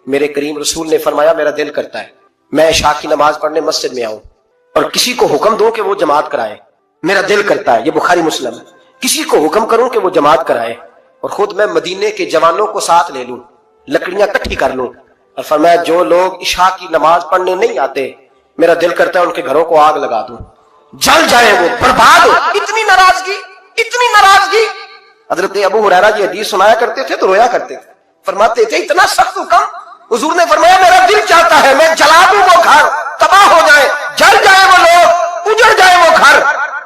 میرے کریم رسول نے فرمایا میرا دل کرتا ہے میں عشاء کی نماز پڑھنے مسجد میں آؤں اور کسی کو حکم دوں کہ وہ جماعت کرائے. میرا دل کرتا ہے, یہ بخاری مسلم ہے, کسی کو حکم کروں کہ وہ جماعت کرائے اور خود میں مدینے کے جوانوں کو ساتھ لے لوں, لکڑیاں کٹھی کر لوں. اور فرمایا جو لوگ عشاء کی نماز پڑھنے نہیں آتے میرا دل کرتا ہے ان کے گھروں کو آگ لگا دوں, جل جائیں وہ, برباد ہو. اتنی ناراضگی, اتنی ناراضگی. حضرت ابو ہریرہ یہ حدیث سنایا کرتے تھے تو رویا کرتے تھے, فرماتے تھے اتنا سخت حکم. حضور نے فرمایا میرا دل چاہتا ہے میں جلا دوں وہ گھر, تباہ ہو جائے, جل جائے وہ لوگ, اجڑ جائے وہ گھر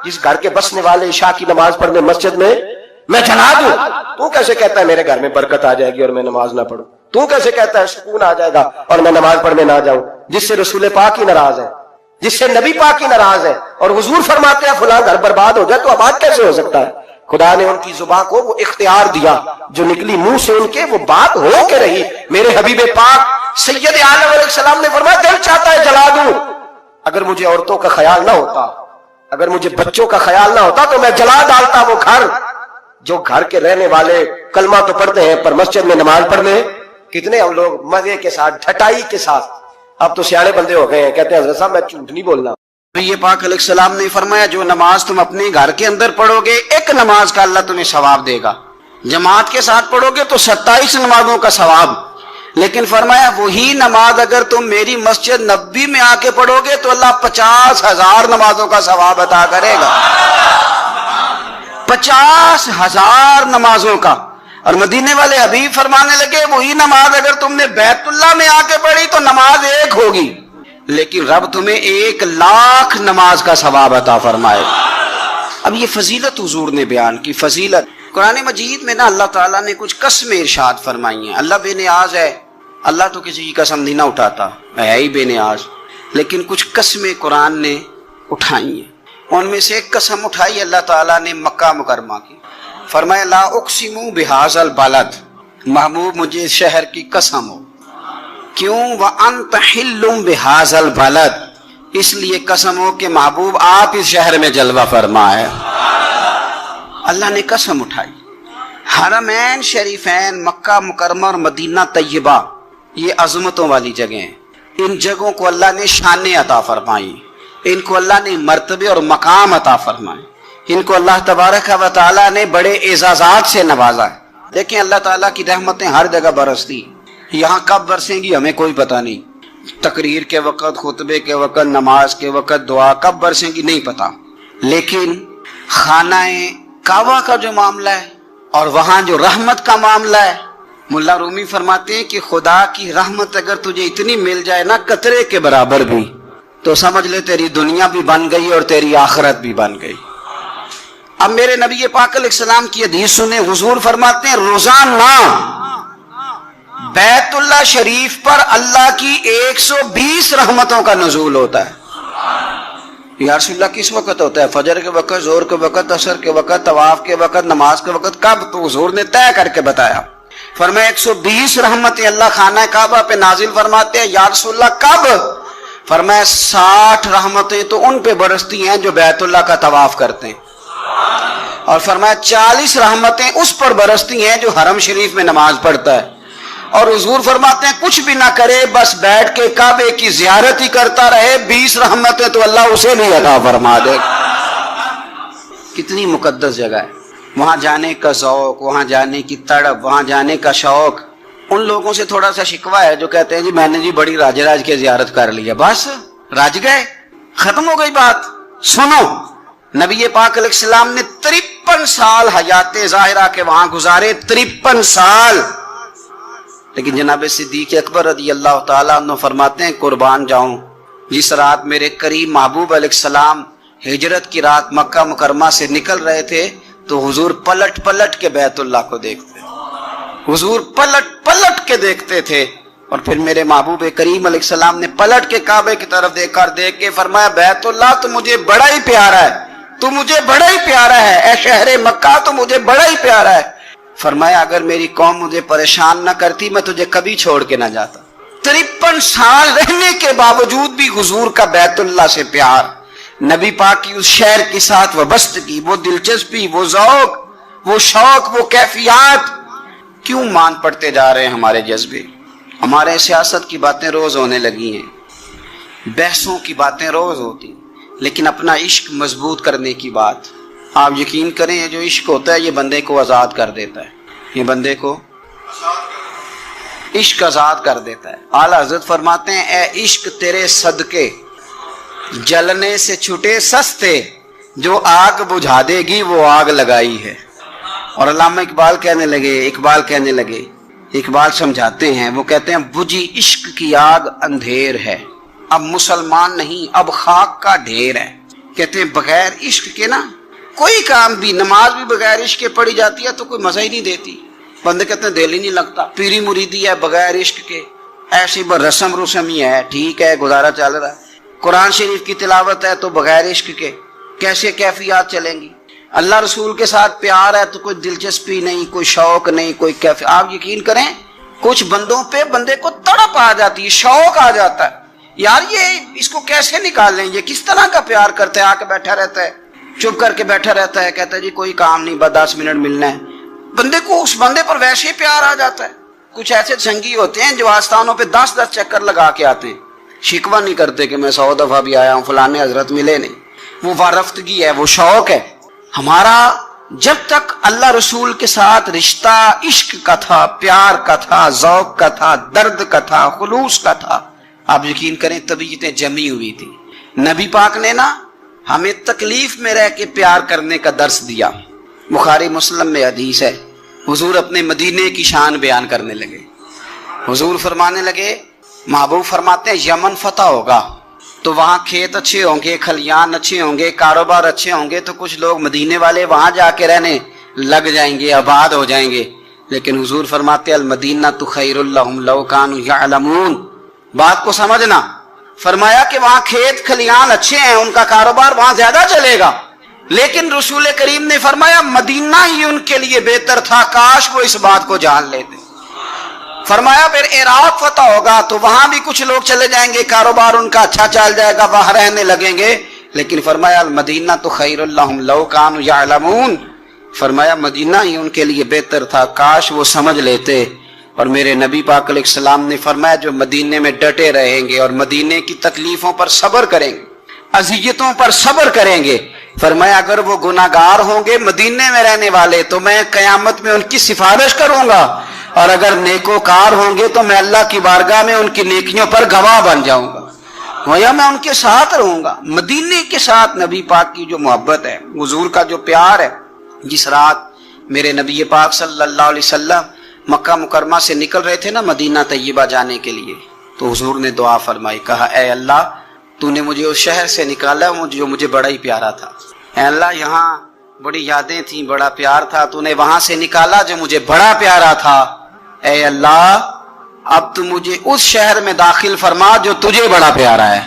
جس گھر کے بسنے والے عشاء کی نماز پڑھنے مسجد میں جلا دوں. تو کیسے کہتا ہے میرے گھر میں برکت آ جائے گی اور میں نماز نہ پڑھوں؟ تو کیسے کہتا ہے سکون آ جائے گا اور میں نماز پڑھنے نہ جاؤں؟ جس سے رسول پاک ہی ناراض ہے, جس سے نبی پاک ہی ناراض ہے, اور حضور فرماتے ہیں فلاں گھر برباد ہو جائے تو آباد کیسے ہو سکتا ہے؟ خدا نے ان کی زبان کو وہ اختیار دیا, جو نکلی منہ سے ان کے وہ بات ہو کے رہی. میرے حبیب پاک سید عالم علیہ السلام نے فرمایا دل چاہتا ہے جلا دوں, اگر مجھے عورتوں کا خیال نہ ہوتا, اگر مجھے بچوں کا خیال نہ ہوتا تو میں جلا ڈالتا وہ گھر. جو گھر کے رہنے والے کلمہ تو پڑھتے ہیں پر مسجد میں نماز پڑھنے کتنے ہم لوگ مزے کے ساتھ, ڈھٹائی کے ساتھ. اب تو سیاڑے بندے ہو گئے ہیں, کہتے ہیں حضرت صاحب میں جھوٹ نہیں بولنا. نبی پاک علیہ السلام نے فرمایا جو نماز تم اپنے گھر کے اندر پڑھو گے ایک نماز کا اللہ تمہیں ثواب دے گا, جماعت کے ساتھ پڑھو گے تو 27 نمازوں کا ثواب. لیکن فرمایا وہی نماز اگر تم میری مسجد نبوی میں آ کے پڑھو گے تو اللہ 50,000 نمازوں کا ثواب عطا کرے گا, 50,000 نمازوں کا. اور مدینے والے حبیب فرمانے لگے وہی نماز اگر تم نے بیت اللہ میں آ کے پڑھی تو نماز ایک ہوگی, لیکن رب تمہیں 1,00,000 نماز کا ثواب عطا فرمائے. اب یہ فضیلت حضور نے بیان کی, فضیلت. قرآن مجید میں نا اللہ تعالیٰ نے کچھ قسمیں ارشاد فرمائی ہیں. اللہ بے نیاز ہے, اللہ تو کسی کی قسم نہیں نہ اٹھاتا, ہے ہی بے نیاز. لیکن کچھ قسمیں قرآن نے اٹھائی ہیں. ان میں سے ایک قسم اٹھائی اللہ تعالیٰ نے مکہ مکرمہ کی. فرمایا لا اقسم بہذا البلد, محبوب مجھے اس شہر کی قسم ہو. کیوں؟ وانت حل بہذا البلد, اس لیے قسم ہو کہ محبوب آپ اس شہر میں جلوہ فرما ہے. اللہ نے قسم اٹھائی. حرمین شریفین مکہ مکرمہ اور مدینہ طیبہ یہ عظمتوں والی جگہیں ہیں. ان جگہوں کو اللہ نے شانیں عطا فرمائی, ان کو اللہ نے مرتبے اور مقام عطا فرمائے, ان کو اللہ تبارک و تعالیٰ نے بڑے اعزازات سے نوازا ہے. دیکھیں اللہ تعالیٰ کی رحمتیں ہر جگہ برستی. یہاں کب برسیں گی ہمیں کوئی پتہ نہیں, تقریر کے وقت, خطبے کے وقت, نماز کے وقت, دعا کب برسیں گی نہیں پتہ. لیکن خانہ کعبہ کا جو معاملہ ہے اور وہاں جو رحمت کا معاملہ ہے, ملا رومی فرماتے ہیں کہ خدا کی رحمت اگر تجھے اتنی مل جائے نا قطرے کے برابر بھی, تو سمجھ لے تیری دنیا بھی بن گئی اور تیری آخرت بھی بن گئی. اب میرے نبی پاک علیہ السلام کی حدیث سنیں. حضور فرماتے ہیں روزانہ بیت اللہ شریف پر اللہ کی 120 رحمتوں کا نزول ہوتا ہے. یا رسول اللہ کس وقت ہوتا ہے؟ فجر کے وقت, ظہر کے وقت, عصر کے وقت, طواف کے وقت, نماز کے وقت. کب؟ تو حضور نے طے کر کے بتایا. فرمایا 120 رحمتیں اللہ خانہ کعبہ پہ نازل فرماتے ہیں. یا رسول اللہ کب؟ فرمایا 60 رحمتیں تو ان پہ برستی ہیں جو بیت اللہ کا طواف کرتے ہیں, اور فرمایا 40 رحمتیں اس پر برستی ہیں جو حرم شریف میں نماز پڑھتا ہے. اور حضور فرماتے ہیں کچھ بھی نہ کرے بس بیٹھ کے کعبے کی زیارت ہی کرتا رہے, 20 رحمتیں تو اللہ اسے بھی عطا فرما دے. کتنی مقدس جگہ ہے. وہاں جانے کا ذوق, وہاں جانے کی تڑپ, وہاں جانے کا شوق. ان لوگوں سے تھوڑا سا شکوہ ہے جو کہتے ہیں جی میں نے جی بڑی راج کے زیارت کر لی ہے, بس راج گئے, ختم ہو گئی بات. سنو, نبی پاک علیہ السلام نے 53 سال حیات ظاہرہ کے وہاں گزارے, 53 سال. لیکن جناب صدیق اکبر رضی اللہ تعالیٰ عنہ فرماتے ہیں قربان جاؤں, جس رات میرے کریم محبوب علیہ السلام ہجرت کی رات مکہ مکرمہ سے نکل رہے تھے تو حضور پلٹ پلٹ کے بیت اللہ کو دیکھتے, حضور پلٹ پلٹ کے دیکھتے تھے. اور پھر میرے محبوب کریم علیہ السلام نے پلٹ کے کعبے کی طرف دیکھ کے فرمایا بیت اللہ تو مجھے بڑا ہی پیارا ہے, تو مجھے بڑا ہی پیارا ہے, اے شہر مکہ تو مجھے بڑا ہی پیارا ہے. فرمایا اگر میری قوم مجھے پریشان نہ کرتی میں تجھے کبھی چھوڑ کے نہ جاتا. 53 سال رہنے کے باوجود بھی حضور کا بیت اللہ سے پیار, نبی پاک کی اس شہر کے ساتھ وابستگی, وہ دلچسپی, وہ ذوق, وہ شوق, وہ کیفیات. کیوں مان پڑتے جا رہے ہیں ہمارے جذبے, ہمارے سیاست کی باتیں روز ہونے لگی ہیں, بحثوں کی باتیں روز ہوتی, لیکن اپنا عشق مضبوط کرنے کی بات, آپ یقین کریں یہ جو عشق ہوتا ہے یہ بندے کو آزاد کر دیتا ہے, یہ بندے کو عشق آزاد کر دیتا ہے. اعلیٰ حضرت فرماتے ہیں اے عشق تیرے صدقے جلنے سے چھٹے سستے, جو آگ بجھا دے گی وہ آگ لگائی ہے. اور علامہ اقبال کہنے لگے اقبال سمجھاتے ہیں, وہ کہتے ہیں بجھی عشق کی آگ اندھیر ہے, اب مسلمان نہیں اب خاک کا ڈھیر ہے. کہتے ہیں بغیر عشق کے نا کوئی کام بھی, نماز بھی بغیر عشق کے پڑھی جاتی ہے تو کوئی مزہ ہی نہیں دیتی, بندے کہتے ہیں دل ہی نہیں لگتا. پیری مریدی ہے بغیر عشق کے ایسی رسم ہی ہے, ٹھیک ہے گزارا چل رہا ہے. قرآن شریف کی تلاوت ہے تو بغیر عشق کے کیسے کیفیات چلیں گی. اللہ رسول کے ساتھ پیار ہے تو کوئی دلچسپی نہیں, کوئی شوق نہیں, کوئی کیفیت. آپ یقین کریں کچھ بندوں پہ بندے کو تڑپ آ جاتی ہے, شوق آ جاتا ہے, یار یہ اس کو کیسے نکال لیں, یہ کس طرح کا پیار کرتا ہے. آ کے بیٹھا رہتا ہے, چپ کر کے بیٹھا رہتا ہے, کہتا ہے جی کوئی کام نہیں بس 10 منٹ ملنا ہے. بندے کو اس بندے پر ویسے ہی پیار آ جاتا ہے. کچھ ایسے سنگی ہوتے ہیں جو آستانوں پہ 10 چکر لگا کے آتے ہیں, شکوہ نہیں کرتے کہ میں 100 دفعہ بھی آیا ہوں فلانے حضرت ملے نہیں. وہ وارفتگی ہے, وہ شوق ہے. ہمارا جب تک اللہ رسول کے ساتھ رشتہ عشق کا تھا, پیار کا تھا, ذوق کا تھا, درد کا تھا, خلوص کا تھا, آپ یقین کریں طبیعتیں جمی ہوئی تھی. نبی پاک نے نا ہمیں تکلیف میں رہ کے پیار کرنے کا درس دیا. بخاری مسلم میں حدیث ہے, حضور اپنے مدینے کی شان بیان کرنے لگے. حضور فرمانے لگے, محبوب فرماتے ہیں یمن فتح ہوگا تو وہاں کھیت اچھے ہوں گے, کھلیان اچھے ہوں گے, کاروبار اچھے ہوں گے, تو کچھ لوگ مدینے والے وہاں جا کے رہنے لگ جائیں گے, آباد ہو جائیں گے. لیکن حضور فرماتے ہیں المدینہ تو خیر لہم لو کانوا یعلمون. بات کو سمجھنا, فرمایا کہ وہاں کھیت کھلیان اچھے ہیں, ان کا کاروبار وہاں زیادہ چلے گا, لیکن رسول کریم نے فرمایا مدینہ ہی ان کے لیے بہتر تھا, کاش وہ اس بات کو جان لیتے. فرمایا پھر عراق فتح ہوگا تو وہاں بھی کچھ لوگ چلے جائیں گے, کاروبار ان کا اچھا چل جائے گا, وہاں رہنے لگیں گے, لیکن فرمایا المدینہ تو خیر لہم لو کانوا یعلمون. فرمایا مدینہ ہی ان کے لیے بہتر تھا, کاش وہ سمجھ لیتے. اور میرے نبی پاک علیہ السلام نے فرمایا جو مدینے میں ڈٹے رہیں گے اور مدینے کی تکلیفوں پر صبر کریں گے, اذیتوں پر صبر کریں گے, فرمایا اگر وہ گناہگار ہوں گے مدینے میں رہنے والے تو میں قیامت میں ان کی سفارش کروں گا, اور اگر نیکوکار ہوں گے تو میں اللہ کی بارگاہ میں ان کی نیکیوں پر گواہ بن جاؤں گا, گویا میں ان کے ساتھ رہوں گا. مدینے کے ساتھ نبی پاک کی جو محبت ہے, حضور کا جو پیار ہے. جس رات میرے نبی پاک صلی اللہ علیہ وسلم مکہ مکرمہ سے نکل رہے تھے نا مدینہ طیبہ جانے کے لیے, تو حضور نے دعا فرمائی, کہا اے اللہ تو نے مجھے اس شہر سے نکالا جو مجھے بڑا ہی پیارا تھا, اے اللہ یہاں بڑی یادیں تھیں, بڑا پیار تھا, تو نے وہاں سے نکالا جو مجھے بڑا پیارا تھا, اے اللہ اب تو مجھے اس شہر میں داخل فرما جو تجھے بڑا پیارا ہے,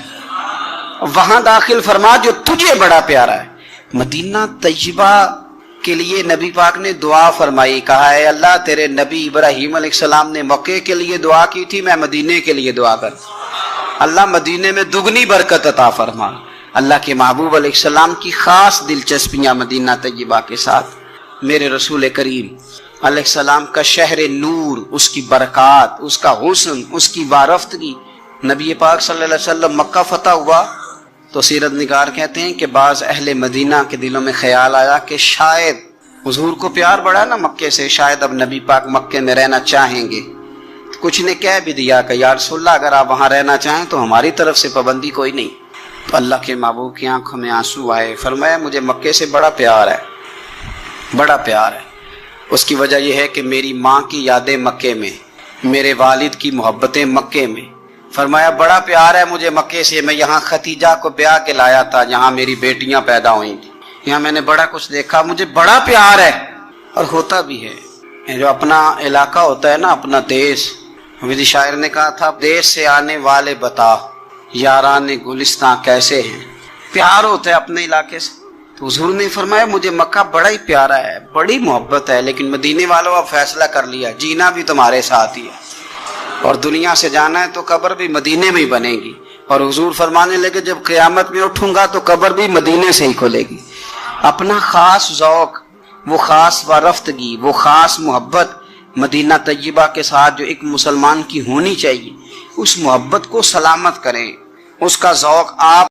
وہاں داخل فرما جو تجھے بڑا پیارا ہے. مدینہ طیبہ کے لیے نبی پاک نے دعا فرمائی, کہا اے اللہ تیرے نبی ابراہیم علیہ السلام نے مکے کے لیے دعا کی تھی, میں مدینے کے لیے دعا کر, اللہ مدینے میں دگنی برکت عطا فرما. اللہ کے محبوب علیہ السلام کی خاص دلچسپیاں مدینہ طیبہ کے ساتھ. میرے رسول کریم علیہ السلام کا شہر نور, اس کی برکات, اس کا حسن, اس کی وارفتگی. نبی پاک صلی اللہ علیہ وسلم مکہ فتح ہوا تو سیرت نگار کہتے ہیں کہ بعض اہل مدینہ کے دلوں میں خیال آیا کہ شاید حضور کو پیار بڑھا نا مکے سے, شاید اب نبی پاک مکے میں رہنا چاہیں گے. کچھ نے کہہ بھی دیا کہ یا رسول اللہ اگر آپ وہاں رہنا چاہیں تو ہماری طرف سے پابندی کوئی نہیں. تو اللہ کے محبوب کی آنکھوں میں آنسو آئے, فرمایا مجھے مکے سے بڑا پیار ہے, بڑا پیار ہے. اس کی وجہ یہ ہے کہ میری ماں کی یادیں مکے میں, میرے والد کی محبتیں مکے میں. فرمایا بڑا پیار ہے مجھے مکے سے, میں یہاں ختیجہ کو بیاہ کے لایا تھا, یہاں میری بیٹیاں پیدا ہوئی تھیں, یہاں میں نے بڑا کچھ دیکھا, مجھے بڑا پیار ہے. اور ہوتا بھی ہے, جو اپنا علاقہ ہوتا ہے نا, اپنا دیش, حمید شاعر نے کہا تھا دیش سے آنے والے بتا یاران گلستان کیسے ہیں, پیار ہوتا ہے اپنے علاقے سے. تو حضور نے فرمایا مجھے مکہ بڑا ہی پیارا ہے, بڑی محبت ہے, لیکن مدینے والوں اب فیصلہ کر لیا جینا بھی تمہارے ساتھ ہی ہے, اور دنیا سے جانا ہے تو قبر بھی مدینے میں ہی بنے گی. اور حضور فرمانے لگے جب قیامت میں اٹھوں گا تو قبر بھی مدینے سے ہی کھلے گی. اپنا خاص ذوق, وہ خاص وارفتگی, وہ خاص محبت مدینہ طیبہ کے ساتھ جو ایک مسلمان کی ہونی چاہیے، اس محبت کو سلامت کریں، اس کا ذوق آپ